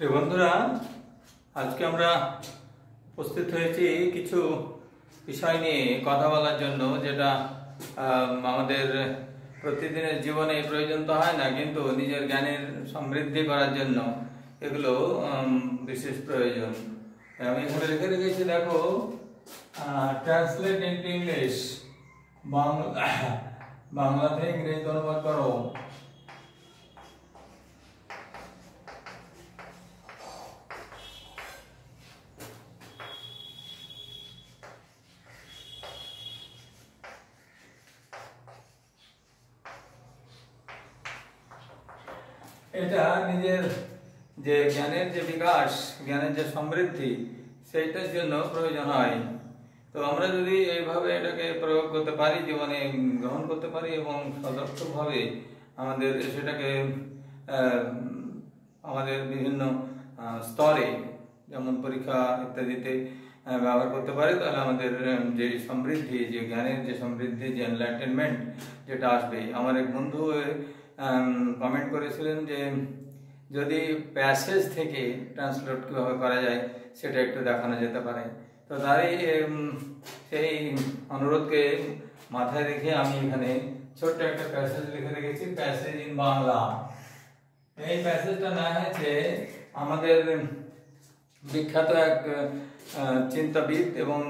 প্রিয় বন্ধুরা, আজকে আমরা উপস্থিত হয়েছি কিছু বিষয় নিয়ে কথা বলার জন্য, যেটা আমাদের প্রতিদিনের জীবনে প্রয়োজন তো হয় না, কিন্তু নিজের জ্ঞানের সমৃদ্ধি করার জন্য এগুলো বিশেষ প্রয়োজন। আমি এখানে লিখে রেখেছি, দেখো, ট্রান্সলেট ইনটু ইংলিশ, বাংলাতে ইংরেজি অনুবাদ করো। এটা নিজের যে জ্ঞানের যে বিকাশ, জ্ঞানের যে সমৃদ্ধি, সেইটার জন্য প্রয়োজন হয়। তো আমরা যদি এইভাবে এটাকে প্রয়োগ করতে পারি, জীবনে গ্রহণ করতে পারি এবং সদর্থকভাবে আমাদের সেটাকে আমাদের বিভিন্ন স্তরে, যেমন পরীক্ষা ইত্যাদিতে ব্যবহার করতে পারি, তাহলে আমাদের যে সমৃদ্ধি, যে জ্ঞানের যে সমৃদ্ধি, যে এনলাইটেনমেন্ট যেটা আসবে। আমার এক বন্ধু কমেন্ট করেছিলেন যে যদি প্যাসেজ থেকে ট্রান্সলেট কীভাবে করা যায় সেটা একটু দেখানো যেতে পারে। তো তারই সেই অনুরোধকে মাথায় রেখে আমি এখানে ছোট্ট একটা প্যাসেজ লিখে রেখেছি, প্যাসেজ ইন বাংলা। এই প্যাসেজটা না হয়েছে আমাদের বিখ্যাত এক চিন্তাবিদ এবং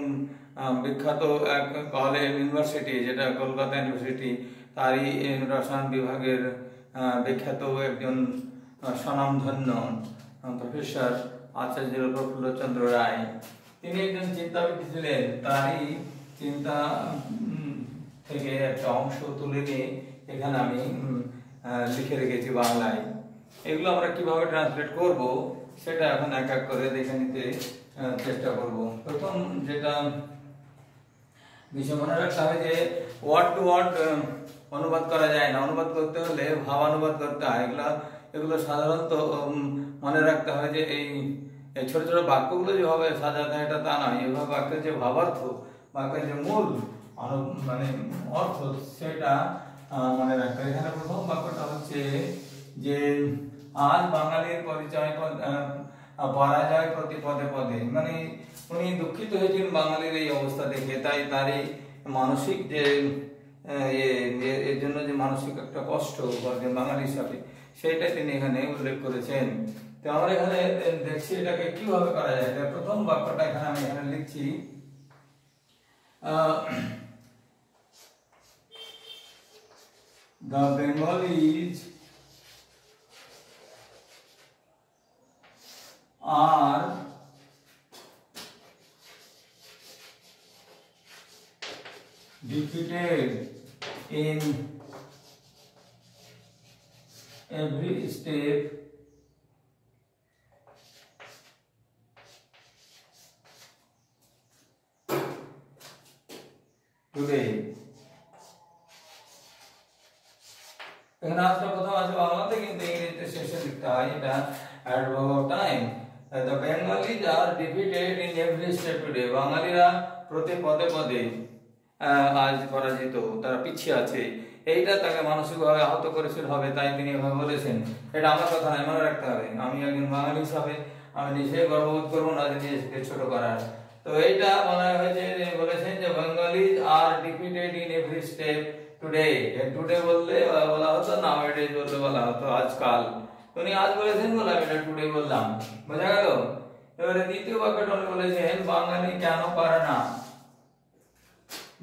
বিখ্যাত এক কলেজ ইউনিভার্সিটি, যেটা কলকাতা ইউনিভার্সিটি, তারই রসায়ন বিভাগের বিখ্যাত একজন স্বনামধন্য প্রফেসর আচার্য প্রফুল্লচন্দ্র রায়। তিনি একজন চিন্তাবিদ ছিলেন। তারই চিন্তা থেকে একটা অংশ তুলে নিয়ে এখানে আমি লিখে রেখেছি বাংলায়। এগুলো আমরা কিভাবে ট্রান্সলেট করব সেটা এখন এক এক করে দেখে নিতে চেষ্টা করব। প্রথম যেটা বিষয় মনে রাখতে হবে যে ওয়ার্ড টু ওয়ার্ড অনুবাদ করা যায় না। অনুবাদ করতে হলে ভাবানুবাদ করতে হয়। এগুলো সাধারণত মনে রাখতে হয় যে এই ছোট ছোট বাক্যগুলো যেভাবে সাজাতে হয় এটা তা নয়। এভাবে বাক্যের যে ভাবার্থ, বাক্যের যে মূল মানে অর্থ, সেটা মনে রাখতে হয়। এখানে প্রথম বাক্যটা হচ্ছে যে আজ বাঙালির পরিচয় পরাজয় প্রতি পদে পদে। মানে উনি দুঃখিত হয়েছেন বাঙালির এই অবস্থা দেখে, তাই তারই মানসিক যে এর জন্য যে মানসিক একটা কষ্ট বাঙালি হিসাবে, সেইটা তিনি এখানে উল্লেখ করেছেন। তো আমরা এখানে দেখছি এটাকে কিভাবে করা যায়। প্রথম বাক্যটা এখানে আমি এখানে লিখছি, the Bengalis are defeated in every step today. এখানে আসলে প্রথম আছে বাংলাতে, কিন্তু ইংরেজিতে শেষে লিখতে হয়। এটা adverb of time. The Bengalis are defeated in every step today. বাঙালিরা প্রতি পদে পদে আজ পরাজিত, তারা পিছিয়ে আছে। এইটা তাকে মানসিকভাবে আহত করেছিল হবে, তাই তিনি এভাবে বলেছেন। এটা আমার কথা নয়, মনে রাখতে হবে। আমি একজন বাঙালি হিসাবে আমি নিজে গর্ববোধ করবো না যে নিজেকে ছোট করার। তো এইটা মনে হয়েছে বলেছেন যে Bengalis are defeated in every step today. Today বললে বলা হতো, নাও এ ডেজ বললে বলা হতো আজকাল। উনি আজ বলেছেন বলে আমি এটা টুডে বললাম, বোঝা গেল। এবারে দ্বিতীয় বাক্যটা উনি বলেছেন বাঙালি কেন পারে না।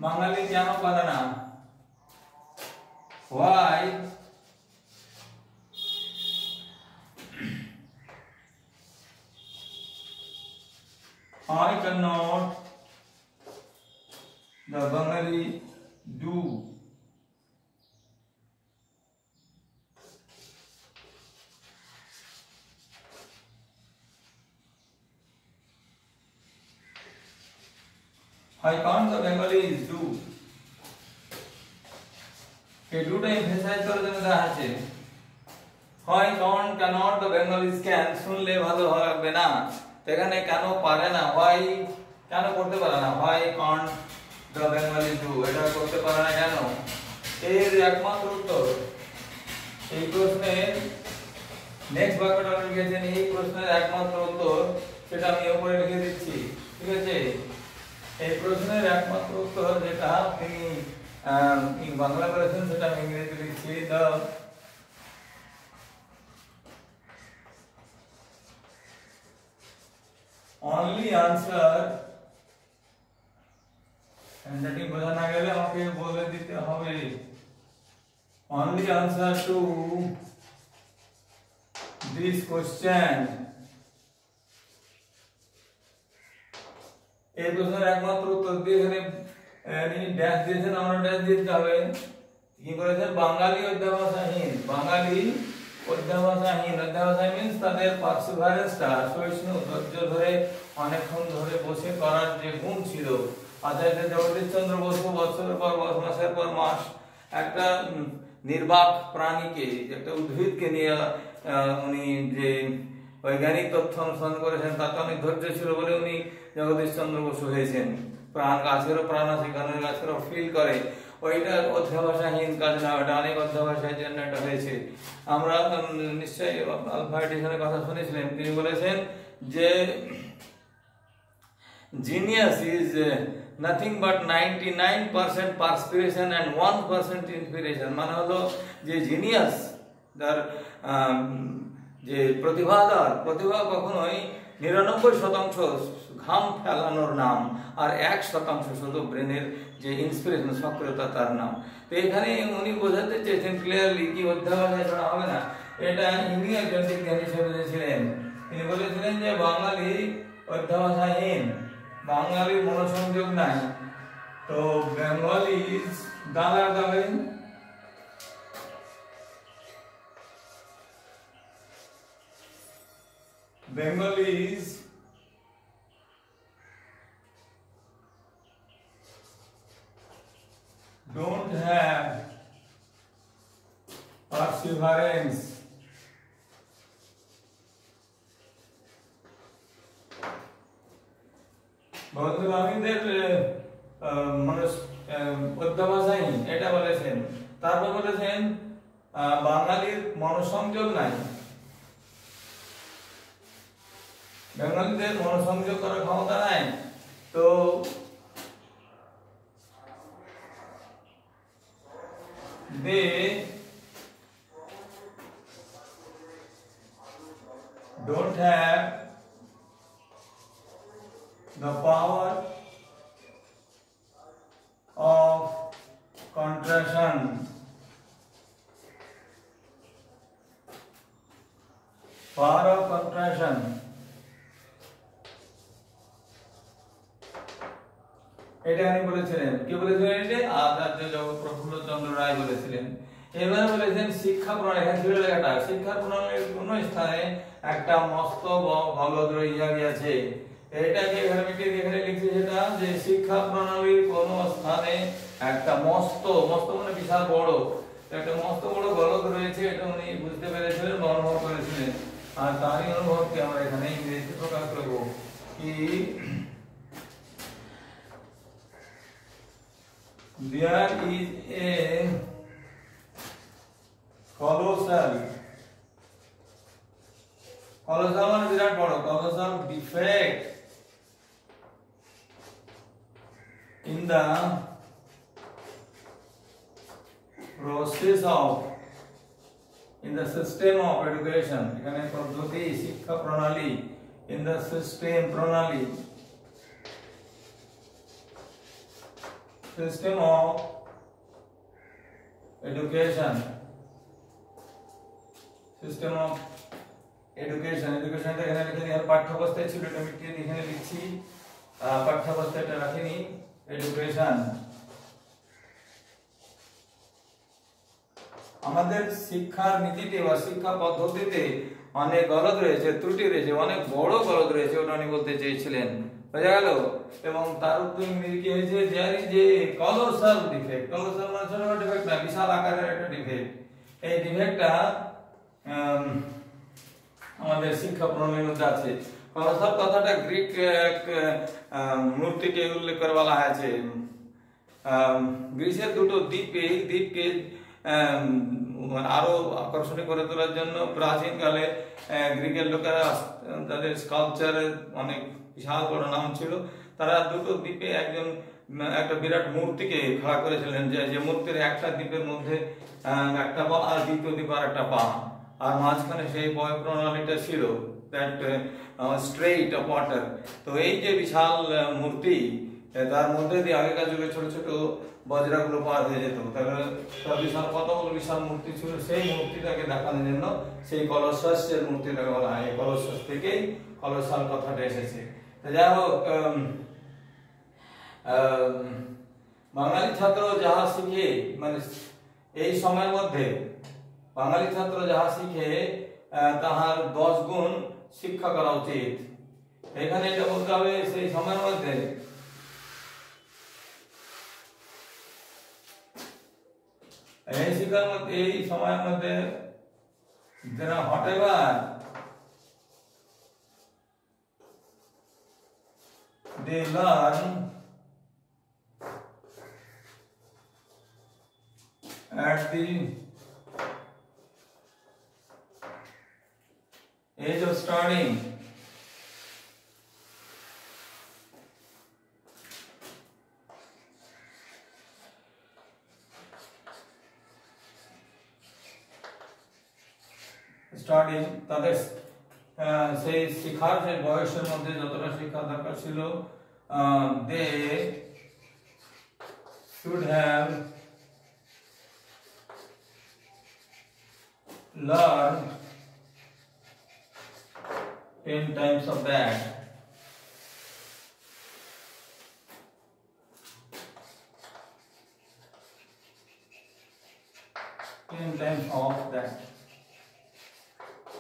বাঙালি কেন পারে না, why I cannot the Bengali do. Why can't the Bengalis do? এই দুটো এমফাসাইজ করার জন্য দেওয়া আছে। হয় কারণ cannot the Bengalis can, শুনলে ভালো লাগবে না। এখানে কেন পারে না, why কেন করতে পারে না, why can't the Bengalis do, এটা করতে পারে না কেন। এর একমাত্র উত্তর এই প্রশ্নের নেক্সট বাক্যটা আপনি লিখেছেন এই প্রশ্নের একমাত্র উত্তর, সেটা আমি উপরে লিখে দিচ্ছি, ঠিক আছে। এই প্রশ্নের একমাত্র উত্তর যেটা তিনি বাংলা বলেছেন সেটা আমি ইংরেজিতে লিখছি। দ্য only answer, হ্যান্ডরাইটিং বোঝা না গেলে আমাকে বলে দিতে হবে, only answer to this question, এই প্রশ্নের একমাত্র উত্তর দিয়ে এখানে ড্যাশ দিয়েছেন, আমরা ড্যাশ দিতে হবে। কি করেছেন? বাঙালি অধ্যাবসায়হীন, বাঙালি অধ্যাবসায়হীন, অধ্যাবসায় মিন্স তাদের পার্সিভারেন্সটা, সহিষ্ণু ধৈর্য ধরে অনেকক্ষণ ধরে বসে করার যে গুণ ছিল। আচার্য জগদীশ চন্দ্র বসু বছরের পর মাসের পর মাস একটা নির্বাক প্রাণীকে, একটা উদ্ভিদকে নিয়ে উনি যে বৈজ্ঞানিক তথ্য অনুসন্ধান করেছেন, তাতে অনেক ধৈর্য ছিল বলে উনি জগদীশ চন্দ্র বসু হয়েছেন। প্রাণ, গাছেরও প্রাণ আছে, গানের গাছেরও ফিল করে, ওইটা অধ্যাবসায়হীন কাজ না, ওটা অনেক অধ্যাবসায়ের জন্য এটা হয়েছে। আমরা নিশ্চয়ই আলফা এডিশনের কথা শুনেছিলেন, তিনি বলেছেন যে genius is nothing but 99% perspiration and 1% inspiration. মানে হলো যে জিনিয়াস, তার যে প্রতিভা কখনোই 99% ঘাম ফেলানোর নাম, আর 1% শুধু ব্রেনের যে ইন্সপিরেশন, সক্রিয়তা, তার নাম। তো এখানে উনি বোঝাতে চেয়েছেন ক্লিয়ারলি কি অধ্যাবসায় ছাড়া হবে না। এটা ইনি একজন বিজ্ঞানী হিসেবে ছিলেন, তিনি বলেছিলেন যে বাঙালি অধ্যাবসায়হীন, বাঙালির মনোসংযোগ নাই। তো বেঙ্গলি গালা গাবেন, Bengalis don't have perseverance, বাঙালিদের মানুষ অধ্যাবসায়হীন, এটা বলেছেন। তারপর বলেছেন বাঙালির মনোসংযোগ নাই, বাঙালিদের মনোসংযোগ করার ক্ষমতা নাই। তো they don't have the power of contraction, power of contraction, এটা উনি বলেছিলেন। কি বলেছিলেন? এটা আচার্য জগৎ প্রফুল্ল চন্দ্র রায় বলেছিলেন। এবারে বলেছেন শিক্ষা প্রণালী, এখানে ছিল লেখাটা, শিক্ষা প্রণালীর কোন স্থানে একটা মস্ত গলদ রহিয়া গিয়াছে। এটাকে এখানে মিটিয়ে এখানে লিখছি সেটা, যে শিক্ষা প্রণালীর কোন স্থানে একটা মস্ত মানে বিশাল বড়, একটা মস্ত বড় গলদ রয়েছে, এটা উনি বুঝতে পেরেছিলেন বা অনুভব করেছিলেন। আর তারই অনুভবকে আমরা এখানে ইংরেজিতে প্রকাশ করব কি there is a colossal মানে বিরাট বড়, colossal defect in the process of, in the system of education, এখানে পদ্ধতি শিক্ষা প্রণালী, in the system প্রণালী, system of education, system of education, education টা এখানে লিখে নিয়ে পাঠ্যপুস্তকে ছিল, এটা মিটিয়ে এখানে লিখছি, পাঠ্যপুস্তকটা রাখিনি, education। আমাদের শিক্ষার নীতিতে বা শিক্ষা পদ্ধতিতে অনেক গলদ রয়েছে, ত্রুটি রয়েছে, অনেক বড় গলদ রয়েছে, ওটা উনি বলতে চেয়েছিলেন, বোঝা গেল। এবং তার উত্তর ইংরেজি কি হয়েছে? There is a colossal defect, colossal মানে ছোট ডিফেক্ট না, বিশাল আকারের একটা ডিফেক্ট। এই ডিফেক্টটা আমাদের শিক্ষা প্রণালীর মধ্যে আছে। কলোসাল কথাটা গ্রিক মূর্তিকে উল্লেখ করে বলা হয়েছে। গ্রিসের দুটো দ্বীপকে আরো আকর্ষণীয় করে তোলার জন্য প্রাচীনকালে গ্রিকের লোকেরা তাদের স্কাল্পচারের অনেক বিশাল বড় নাম ছিল, তারা দুটো দ্বীপে একটা বিরাট মূর্তিকে খাড়া করেছিলেন, যে মূর্তির একটা দ্বীপের মধ্যে একটা পা আর দ্বিতীয় দ্বীপ আর একটা পা, আর মাঝখানে সেই বয় প্রণালীটা ছিল দ্যাট স্ট্রেইট অফ ওয়াটার। তো এই যে বিশাল মূর্তি, তার মধ্যে দিয়ে আগেকার যুগে ছোট ছোট বজ্রাগুলো পার হয়ে যেত, তাহলে তার বিশাল কতগুলো বিশাল মূর্তি ছিল, সেই মূর্তিটাকে দেখানোর জন্য সেই কলসাসের মূর্তিটাকে বলা হয়। এই কলসাস থেকেই কলসাল কথাটা এসেছে। যাই হোক, বাঙালি ছাত্র যাহা শিখে, মানে এই সময়ের মধ্যে বাঙালি ছাত্র যাহা শিখে তাহার 10 গুণ শিক্ষা করা উচিত। এখানে এটা বলতে হবে সেই সময়ের মধ্যে এই সময়ের মধ্যে whatever they learn at the age of studying তাদের সেই শিক্ষার যে বয়সের মধ্যে যতটা শিক্ষা দরকার ছিল, they should have learned 10 times of that.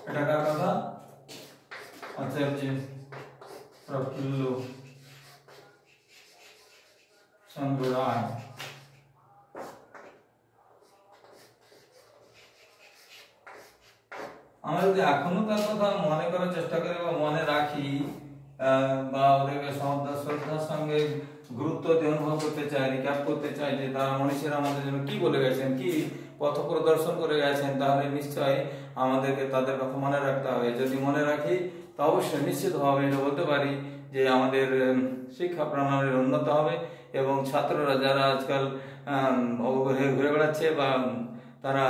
এটা কার কথা? আচার্য প্রফুল্ল চন্দ্র রায়। আমরা যদি এখনো তার কথা মনে করার চেষ্টা করি বা মনে রাখি, বা ওদেরকে শ্রদ্ধার সঙ্গে গুরুত্ব দিয়ে অনুভব করতে চাই, রিক্যাপ করতে চাই যে তারা মনীষীরা আমাদের জন্য কি বলে গেছেন, কি পথ প্রদর্শন করে গেছেন, তাহলে নিশ্চয়ই আমাদেরকে তাদের কথা মনে রাখতে হবে। যদি মনে রাখি তো অবশ্যই নিশ্চিতভাবে এটা বলতে পারি যে আমাদের শিক্ষা প্রণালীর উন্নত হবে, এবং ছাত্ররা যারা আজকাল ঘুরে বেড়াচ্ছে বা তারা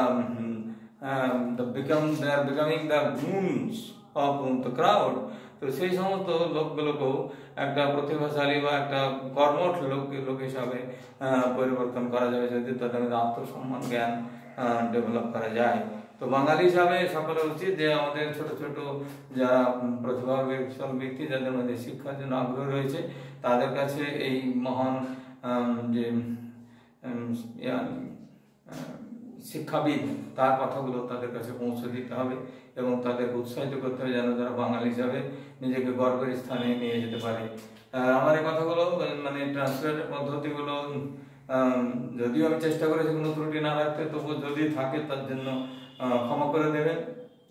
they are becoming the goons of the crowd, তো সেই সমস্ত লোকগুলোকেও একটা প্রতিভাশালী বা একটা কর্মঠ লোক হিসাবে পরিবর্তন করা যাবে যদি তাদের আত্মসম্মান জ্ঞান ডেভেলপ করা যায়। তো বাঙালি হিসাবে সকলের উচিত যে আমাদের ছোট ছোট যারা প্রতিভাশালী ব্যক্তি, যাদের মধ্যে শিক্ষার জন্য আগ্রহ রয়েছে, তাদের কাছে এই মহান যে শিক্ষাবিদ তার কথাগুলো তাদের কাছে পৌঁছে দিতে হবে এবং তাদেরকে উৎসাহিত করতে হবে যেন তারা বাঙালি হিসাবে নিজেকে গর্বের স্থানে নিয়ে যেতে পারে। আমার এই কথাগুলো মানে ট্রান্সলেটের পদ্ধতিগুলো যদিও আমি চেষ্টা করেছি কোনো ত্রুটি না রাখতে, তবুও যদি থাকে তার জন্য ক্ষমা করে দেবেন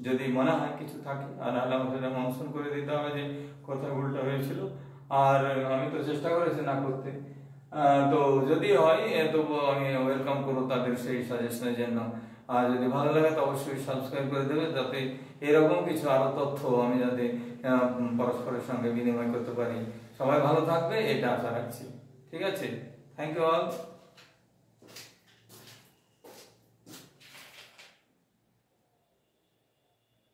যদি মনে হয় কিছু থাকে, আর আমাকে সেটা মেনশন করে দিতে হবে যে কথা উল্টা হয়েছিল। আর আমি তো চেষ্টা করেছি না করতে, তো যদি হয় তবুও আমি ওয়েলকাম করবো তাদের সেই সাজেশনের জন্য। আর যদি ভালো লাগে তো অবশ্যই সাবস্ক্রাইব করে দেবে, যাতে এরকম কিছু আরো তথ্য আমি যাতে পরস্পরের সঙ্গে বিনিময় করতে পারি। সবাই ভালো থাকবে এটা আশা রাখছি। ঠিক আছে, থ্যাংক ইউ অল।